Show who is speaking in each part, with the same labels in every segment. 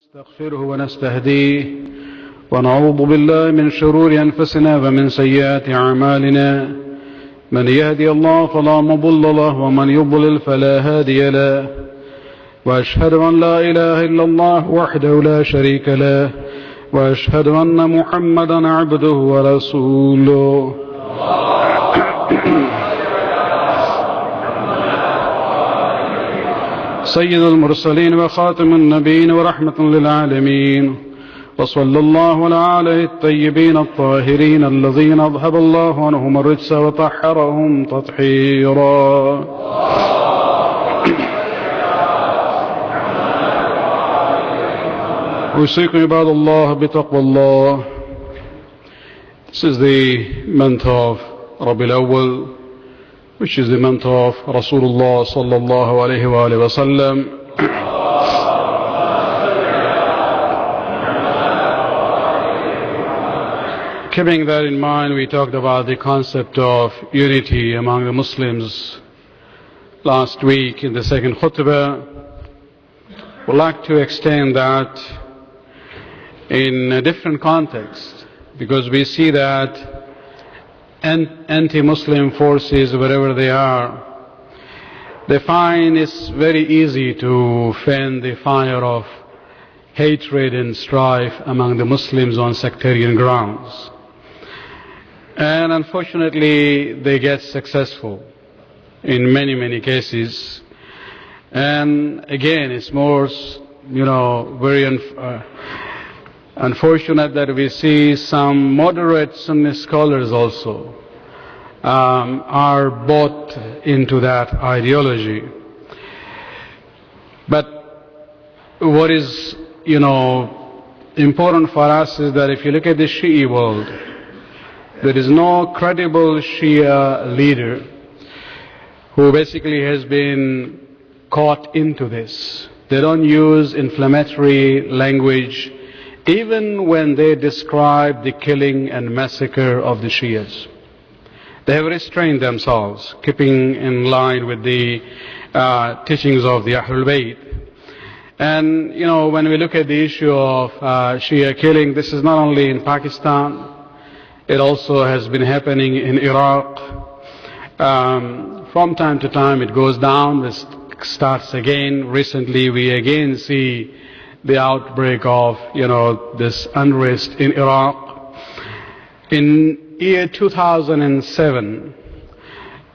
Speaker 1: نستغفره ونستهديه ونعوذ بالله من شرور أنفسنا ومن سيئات أعمالنا من يهدي الله فلا مضل له ومن يضلل فلا هادي له وأشهد أن لا إله إلا الله وحده لا شريك له وأشهد أن محمدا عبده ورسوله سيد المرسلين وخاتم النبيين ورحمة للعالمين وصلى الله على آله الطيبين الطاهرين الذين أذهب الله عنهم الرجس وطهرهم تطهيرا. أوصيكم عباد الله بتقوى الله. This is the month of Rabiul Awwal, which is the month of Rasulullah sallallahu alayhi wa sallam. Keeping that in mind, we talked about the concept of unity among the Muslims last week in the second Khutba. We'd like to extend that in a different context, because we see that anti-Muslim forces, wherever they are, they find it's very easy to fan the fire of hatred and strife among the Muslims on sectarian grounds. And unfortunately, they get successful in many cases. And again, it's more, very unfortunate that we see some moderate Sunni scholars also are bought into that ideology. But what is, important for us is that if you look at the Shia world, there is no credible Shia leader who basically has been caught into this. They don't use inflammatory language even when they describe the killing and massacre of the Shias. They have restrained themselves, keeping in line with the teachings of the Ahlul Bayt. And, when we look at the issue of Shia killing, this is not only in Pakistan, it also has been happening in Iraq. From time to time it goes down, it starts again. Recently we again see the outbreak of, this unrest in Iraq. In year 2007,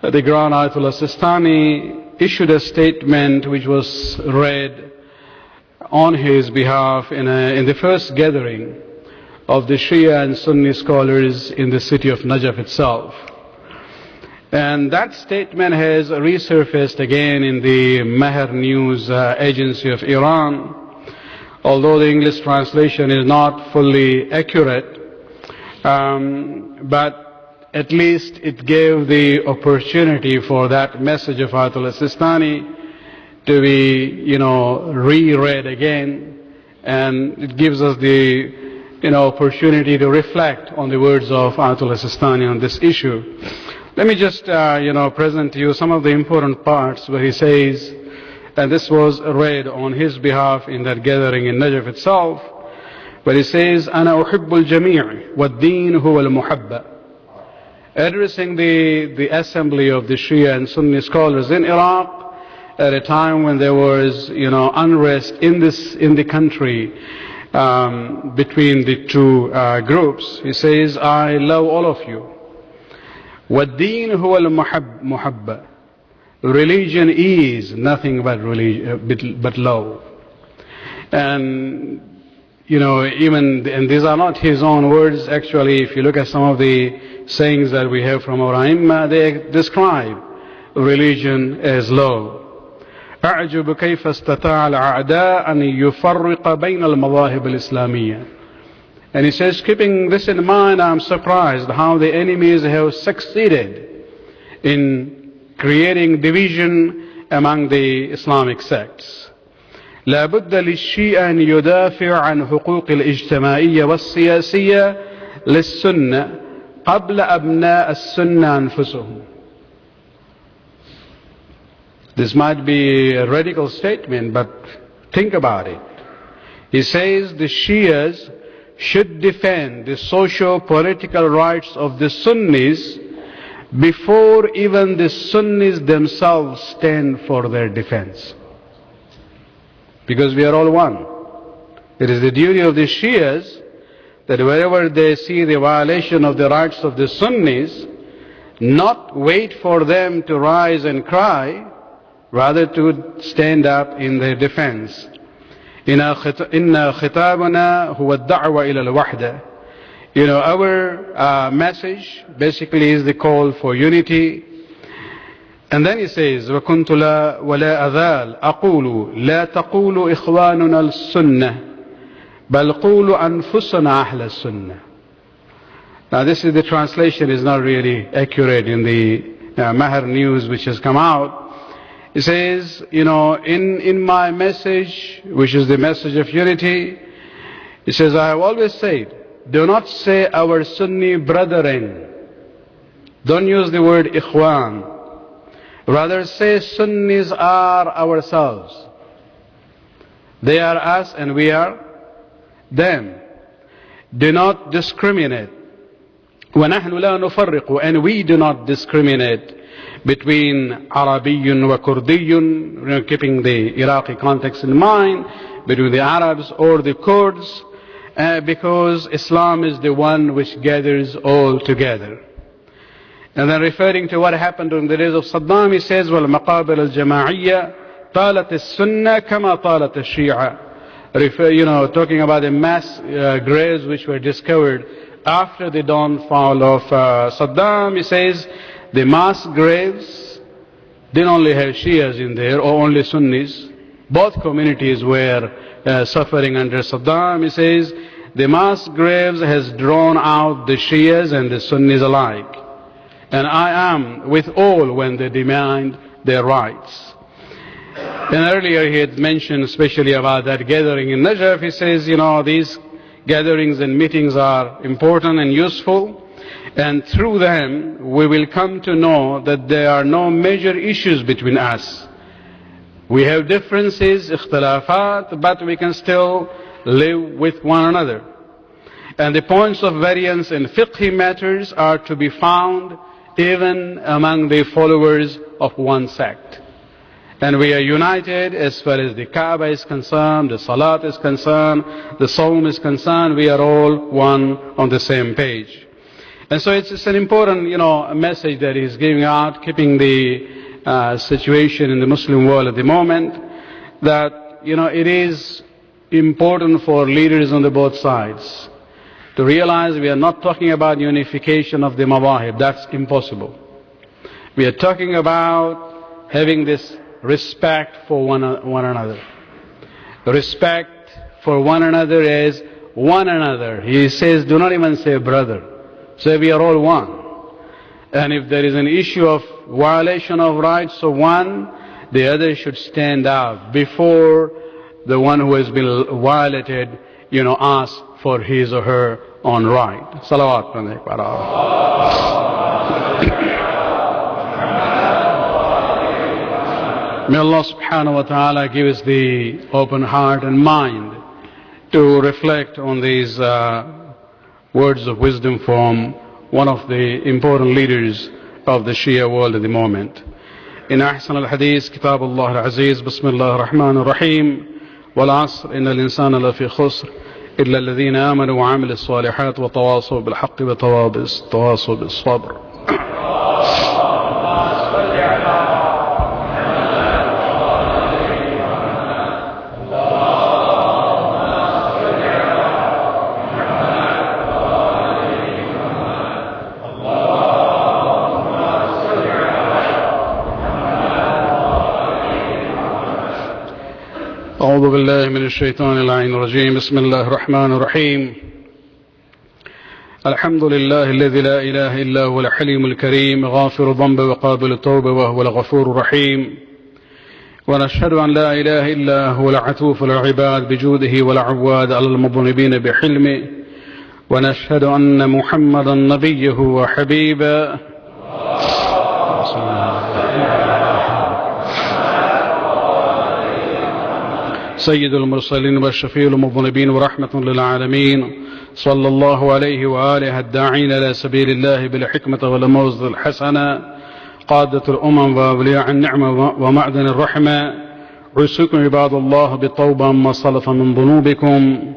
Speaker 1: the Grand Ayatullah Sistani issued a statement which was read on his behalf in the first gathering of the Shia and Sunni scholars in the city of Najaf itself. And that statement has resurfaced again in the Mehr News agency of Iran, although the English translation is not fully accurate. But at least it gave the opportunity for that message of Ayatullah Sistani to be, reread again, and it gives us the, opportunity to reflect on the words of Ayatullah Sistani on this issue. Let me just, present to you some of the important parts where he says, and this was read on his behalf in that gathering in Najaf itself, but he says, أنا أحب الجميع والدين هو المحبة. Addressing the assembly of the Shia and Sunni scholars in Iraq at a time when there was, unrest in the country between the two groups. He says, I love all of you. والدين هو المحبة. Religion is nothing but love. And and these are not his own words. Actually, if you look at some of the sayings that we have from our Aimma, they describe religion as love. أعجب كيف استطاع الأعداء أن يفرق بين المذاهب الإسلامية. And he says, keeping this in mind, I'm surprised how the enemies have succeeded in creating division among the Islamic sects. لا بد للشيعة أن يدافع عن حقوق الاجتماعية والسياسية للسنة قبل أبناء السنة أنفسهم. This might be a radical statement, but think about it. He says the Shias should defend the socio-political rights of the Sunnis before even the Sunnis themselves stand for their defense. Because we are all one. It is the duty of the Shias that wherever they see the violation of the rights of the Sunnis, not wait for them to rise and cry, rather to stand up in their defense. إن خطابنا هو الدعوة إلى الوحدة. Our message basically is the call for unity. And then he says, وكنت لا ولا أزال أقول لا تقولوا إخواننا السنة بل قولوا أنفسنا أهل السنة. Now this is the translation is not really accurate in the Mahar news which has come out. It says, in my message, which is the message of unity, it says, I have always said, do not say our Sunni brethren. Don't use the word ikhwan. Rather say Sunnis are ourselves. They are us and we are them. Do not discriminate. وَنَحْنُ لَا نُفَرِّقُ. And we do not discriminate between Arabiyyun wa Kurdiyyun, keeping the Iraqi context in mind, between the Arabs or the Kurds, because Islam is the one which gathers all together. And then referring to what happened during the days of Saddam, he says, وَالْمَقَابِلَ الْجَمَاعِيَّةِ طَالَتِ السُنَّةِ كَمَا طَالَتِ الشِّيعَةِ. Talking about the mass graves which were discovered after the downfall of Saddam, he says, the mass graves didn't only have Shias in there or only Sunnis. Both communities were suffering under Saddam. He says the mass graves has drawn out the Shias and the Sunnis alike. And I am with all when they demand their rights. And earlier he had mentioned especially about that gathering in Najaf. He says, these gatherings and meetings are important and useful. And through them, we will come to know that there are no major issues between us. We have differences, ikhtilafat, but we can still live with one another. And the points of variance in fiqhi matters are to be found even among the followers of one sect. And we are united as far as the Kaaba is concerned, the Salat is concerned, the Sawm is concerned. We are all one on the same page. And so it's an important, message that he's giving out, keeping the situation in the Muslim world at the moment, that, it is important for leaders on the both sides to realize we are not talking about unification of the mawahib. That's impossible. We are talking about having this respect for one another. Respect for one another as one another. He says, do not even say brother. Say we are all one. And if there is an issue of violation of rights of one, the other should stand out before the one who has been violated, asks for his or her own right. Salawat. May Allah subhanahu wa ta'ala give us the open heart and mind to reflect on these words of wisdom from one of the important leaders of the Shia world at the moment. In أحسن الحديث كتاب الله العزيز بسم الله الرحمن الرحيم والعصر إن الإنسان لفي خسر إلا الذين آمنوا وعملوا الصالحات وتواصوا بالحق وتواصوا بالصبر. أعوذ بالله من الشيطان اللعين الرجيم بسم الله الرحمن الرحيم الحمد لله الذي لا إله إلا هو الحليم الكريم غافر الذنب وقابل التوبة وهو الغفور الرحيم ونشهد أن لا إله إلا هو العطوف العباد بجوده والعواد على المذنبين بحلمه ونشهد أن محمدا نبيه وحبيبه سيد المرسلين والشفيع المذنبين ورحمة للعالمين صلى الله عليه وآله الداعين إلى سبيل الله بالحكمة والموعظة الحسنة قادة الأمم وأولياء النعمة ومعدن الرحمة عسوكم عباد الله بالتوبة ما صلف من ذنوبكم.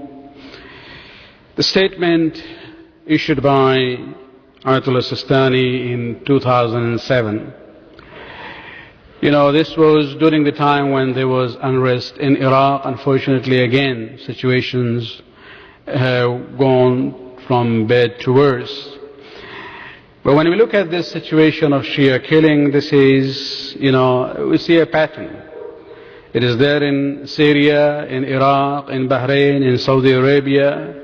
Speaker 1: The statement issued by Ayatullah Sistani in 2007. This was during the time when there was unrest in Iraq. Unfortunately, again, situations have gone from bad to worse. But when we look at this situation of Shia killing, this is, we see a pattern. It is there in Syria, in Iraq, in Bahrain, in Saudi Arabia,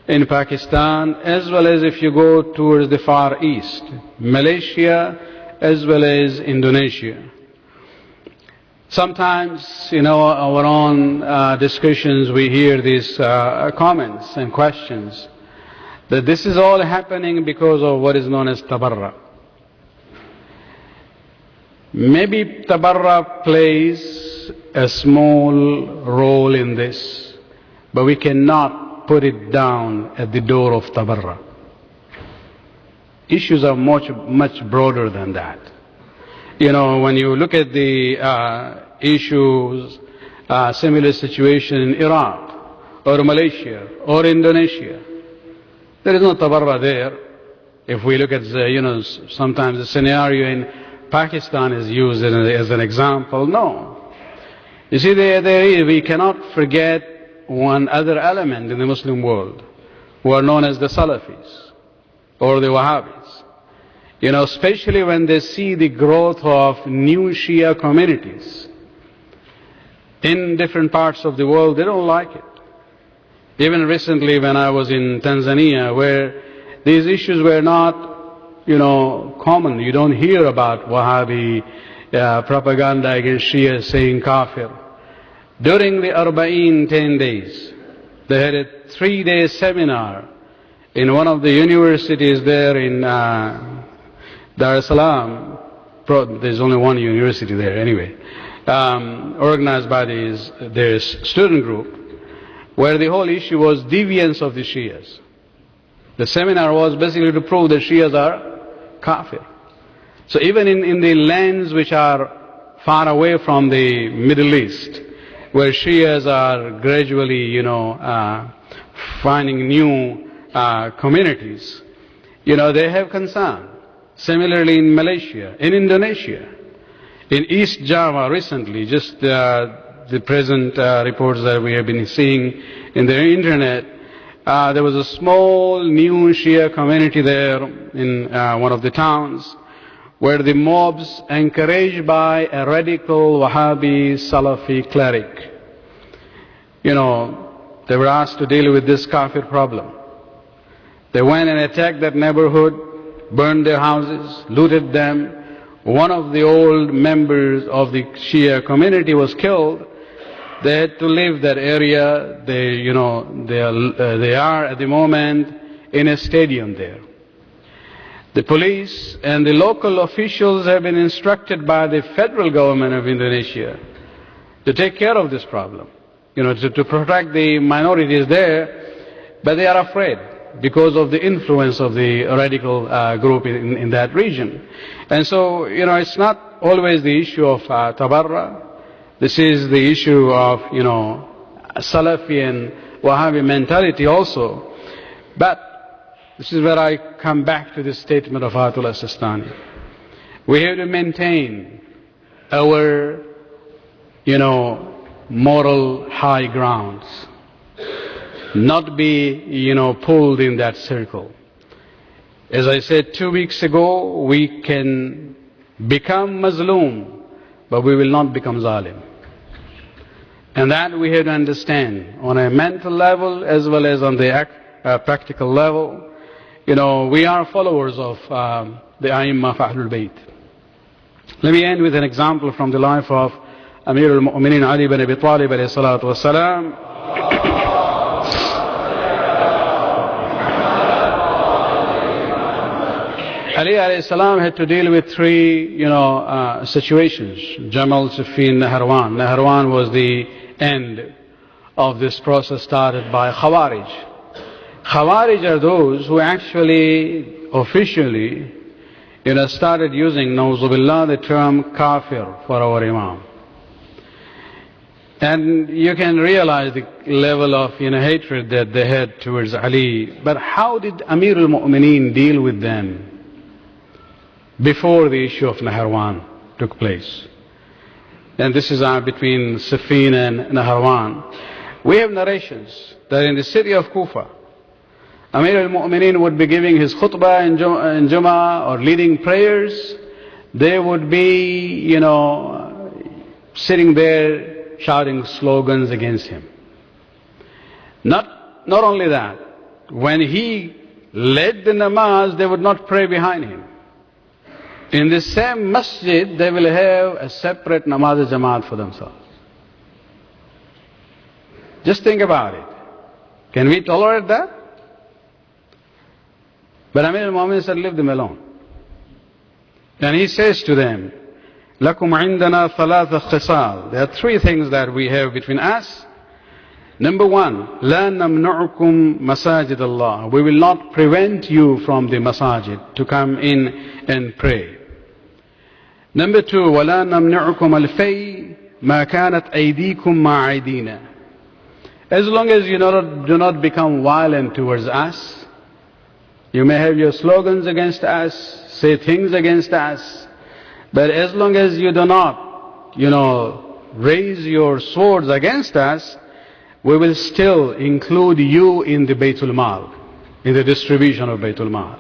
Speaker 1: in Pakistan, as well as if you go towards the Far East, Malaysia, as well as Indonesia. Sometimes, our own discussions, we hear these comments and questions that this is all happening because of what is known as Tabarra. Maybe Tabarra plays a small role in this, but we cannot put it down at the door of Tabarra. Issues are much broader than that. When you look at the issues, similar situation in Iraq or Malaysia or Indonesia, there is no Tabarra there. If we look at sometimes the scenario in Pakistan is used as an example. No. You see, we cannot forget one other element in the Muslim world, who are known as the Salafis or the Wahabis. Especially when they see the growth of new Shia communities in different parts of the world, they don't like it. Even recently when I was in Tanzania, where these issues were not, common. You don't hear about Wahhabi propaganda against Shia saying kafir. During the Arba'een 10 days, they had a 3-day seminar in one of the universities there in Dar es Salaam. There's only one university there anyway, organized by their student group, where the whole issue was deviance of the Shias. The seminar was basically to prove that Shias are kafir. So even in the lands which are far away from the Middle East, where Shias are gradually, finding new communities, they have concern. Similarly in Malaysia, in Indonesia, in East Java recently, just the present reports that we have been seeing in the internet, there was a small new Shia community there in one of the towns, where the mobs, encouraged by a radical Wahhabi Salafi cleric, they were asked to deal with this kafir problem. They went and attacked that neighborhood, burned their houses, looted them. One of the old members of the Shia community was killed. They had to leave that area. They are at the moment in a stadium there. The police and the local officials have been instructed by the federal government of Indonesia to take care of this problem, to protect the minorities there, but they are afraid because of the influence of the radical group in that region. And so, it's not always the issue of Tabarra. This is the issue of, Salafi and Wahhabi mentality also. But this is where I come back to the statement of Ayatullah Sistani. We have to maintain our, moral high grounds. Not be, pulled in that circle. As I said 2 weeks ago, we can become Mazloom, but we will not become Zalim. And that we have to understand on a mental level as well as on the practical level. We are followers of the A'immah of Ahlul Bayt. Let me end with an example from the life of Amir al-Mu'mineen Ali ibn Abi Talib alayhi salatu wasalam. Ali alayhi salam had to deal with 3, situations. Jamal, Siffin, Naharwan. Naharwan was the end of this process started by Khawarij. Khawarij are those who actually officially started using, na'uzubillah, the term kafir for our Imam. And you can realize the level of hatred that they had towards Ali. But how did Amir al-Mu'mineen deal with them before the issue of Naharawan took place? And this is between Siffin and Naharawan. We have narrations that in the city of Kufa, Amir al-Mu'mineen would be giving his khutbah in Juma or leading prayers. They would be, sitting there shouting slogans against him. Not only that, when he led the namaz, they would not pray behind him. In the same masjid, they will have a separate namaz jamaat for themselves. Just think about it. Can we tolerate that? But Amir al-Mu'mineen said, leave them alone. And he says to them, لَكُمْ عِنْدَنَا ثَلَاثَ خِصَالٍ. There are three things that we have between us. Number one, لَا نَمْنُعُكُمْ مَسَاجِدَ اللَّهِ. We will not prevent you from the masajid to come in and pray. Number two, وَلَا نَمْنُعُكُمْ الْفَيْءِ مَا كَانَتْ أَيْدِيكُمْ مَا عَيْدِينَ. As long as you do not become violent towards us, you may have your slogans against us, say things against us, but as long as you do not, raise your swords against us, we will still include you in the Baytul Mal, in the distribution of Baytul Mal.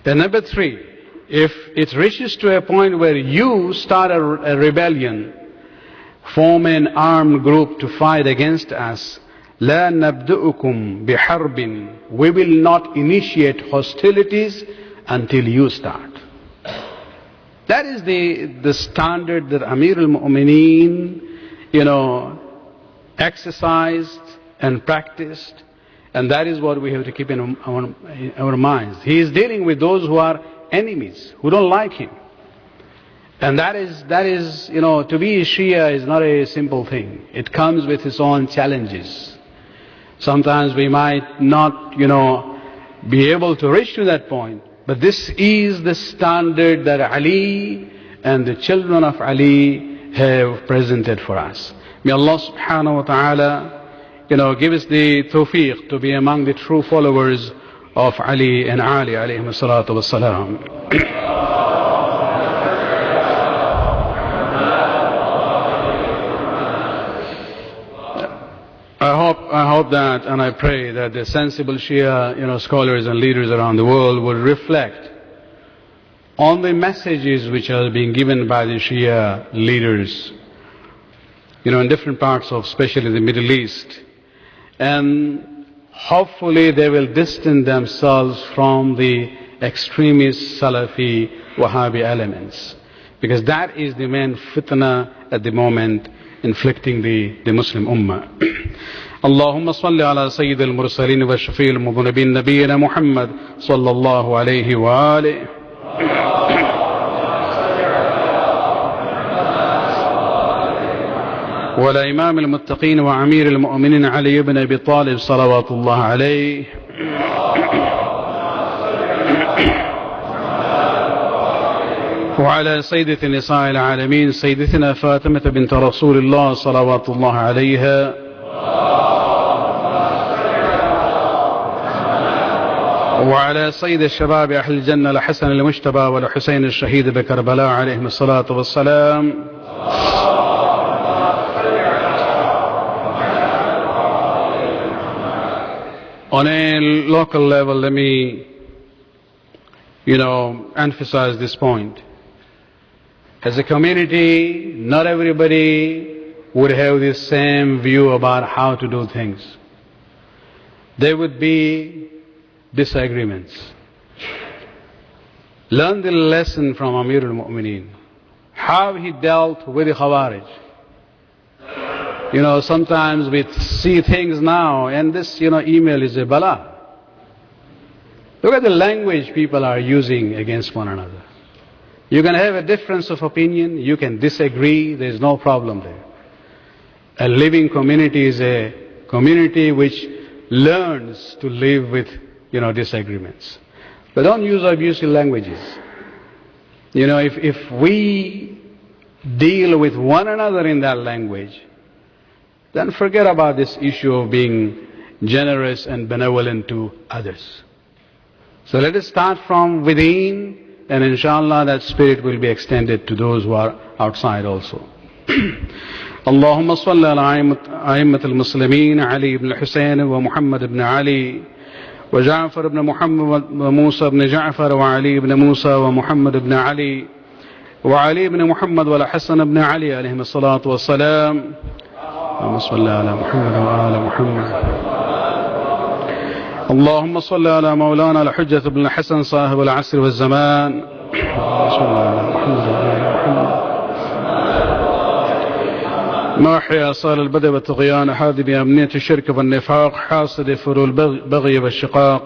Speaker 1: And number three, if it reaches to a point where you start a rebellion, form an armed group to fight against us, لا نبدؤكم بحرب. We will not initiate hostilities until you start. That is the standard that Amir al-Mu'mineen, exercised and practiced, and that is what we have to keep in our minds. He is dealing with those who are enemies, who don't like him. And that is, to be a Shia is not a simple thing. It comes with its own challenges. Sometimes we might not, be able to reach to that point. But this is the standard that Ali and the children of Ali have presented for us. May Allah subhanahu wa ta'ala, give us the tawfiq to be among the true followers of Ali and Ali alayhim salatu wassalam. I hope that, and I pray that the sensible Shia, scholars and leaders around the world will reflect on the messages which are being given by the Shia leaders, in different parts of, especially the Middle East, and hopefully they will distance themselves from the extremist Salafi Wahabi elements, because that is the main fitna at the moment inflicting the Muslim Ummah. اللهم صل على سيد المرسلين والشفيع المذنبين نبينا محمد صلى الله عليه وآله وعلى إمام المتقين وأمير المؤمنين علي بن أبي طالب صلوات الله عليه وعلى سيدة نساء العالمين سيدتنا فاطمة بنت رسول الله صلوات الله عليها وعلى سيد الشباب أهل الجنة الحسن المجتبى والحسين الشهيد بكربلاء عليهم الصلاة والسلام On a local level, let me, emphasize this point. As a community, not everybody would have the same view about how to do things. There would be disagreements. Learn the lesson from Amir al-Mu'mineen, how he dealt with the Khawarij. Sometimes we see things now, and this, email is a bala. Look at the language people are using against one another. You can have a difference of opinion, you can disagree, there is no problem there. A living community is a community which learns to live with, disagreements. But don't use abusive languages. If we deal with one another in that language, then forget about this issue of being generous and benevolent to others. So let us start from within, and inshallah that spirit will be extended to those who are outside also. اللهم صل على أئمة المسلمين علي بن الحسين ومحمد بن علي وجعفر بن محمد وموسى بن جعفر وعلي بن موسى ومحمد بن علي وعلي بن محمد والحسن بن علي عليهم الصلاة والسلام. اللهم صل على محمد وآل محمد. اللهم صل على مولانا الحجة بن الحسن صاحب العصر والزمان. اللهم صل على محمد وآل محمد. ما أحيا صال البدء والطغيان حاد بأمنية الشرك والنفاق حاصد فرو البغي والشقاق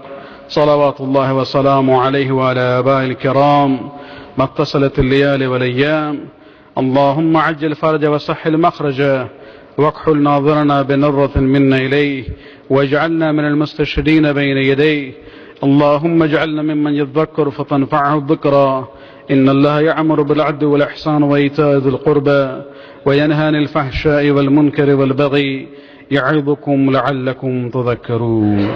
Speaker 1: صلوات الله وسلامه عليه وعلى آبائه الكرام ما اتصلت الليالي والأيام. اللهم عجل فرج وسهل مخرجه واكحل ناظرنا بنظرة منا إليه واجعلنا من المستشهدين بين يديه. اللهم اجعلنا ممن يذكر فتنفعه الذكرى. إن الله يأمر بالعدل والإحسان وإيتاء ذي القربى وينهى عن الفحشاء والمنكر والبغي يعظكم لعلكم تذكرون.